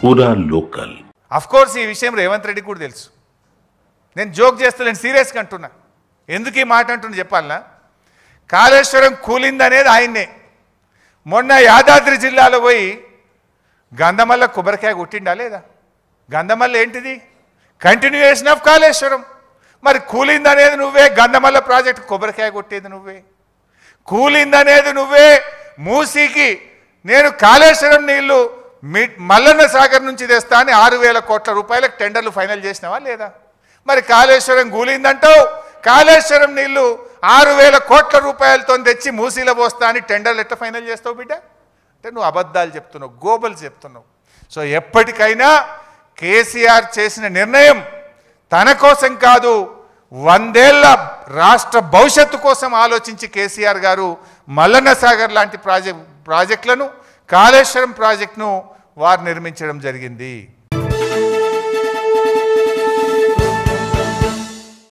पूरा local of course ఈ విషయం రేవంత్ రెడ్డి కూడా తెలుసు. నేను జోక్ చేస్తలేను, సీరియస్గా అంటున్నా. ఎందుకు ఈ మాట అంటున్నా చెప్పాలనా? కాళేశ్వరం కూలిందనేది ఆయన్నే. మొన్న యాదాద్రి జిల్లాలో పోయి గంధమల్ల కొబ్బరికాయ కొట్టిండా లేదా? గంధమల్ల ఏంటిది? Continuation of Kaleshwaram. మరి కూలిందనేది నువ్వే, గంధమల్ల ప్రాజెక్టు కొబ్బరికాయ కొట్టేది నువ్వే, కూలిందనేది నువ్వే. మూసీకి నేను కాళేశ్వరం నీళ్లు మల్లన్న సాగర్ నుంచి తెస్తా అని 6,000 కోట్ల రూపాయలకు టెండర్లు ఫైనల్ చేసినావా లేదా? మరి కాళేశ్వరం కూలిందంటావు, కాళేశ్వరం నీళ్లు 6,000 కోట్ల రూపాయలతో తెచ్చి మూసీలో పోస్తా అని టెండర్లు ఎట్లా ఫైనల్ చేస్తావు బిడ్డ? అంటే నువ్వు అబద్ధాలు చెప్తున్నావు, గోబలు చెప్తున్నావు. సో ఎప్పటికైనా కేసీఆర్ చేసిన నిర్ణయం తన కోసం కాదు, 100 ఏళ్ల రాష్ట్ర భవిష్యత్తు కోసం ఆలోచించి కేసీఆర్ గారు మల్లన్న సాగర్ లాంటి ప్రాజెక్టులను, కాళేశ్వరం ప్రాజెక్టును వారు నిర్మించడం జరిగింది.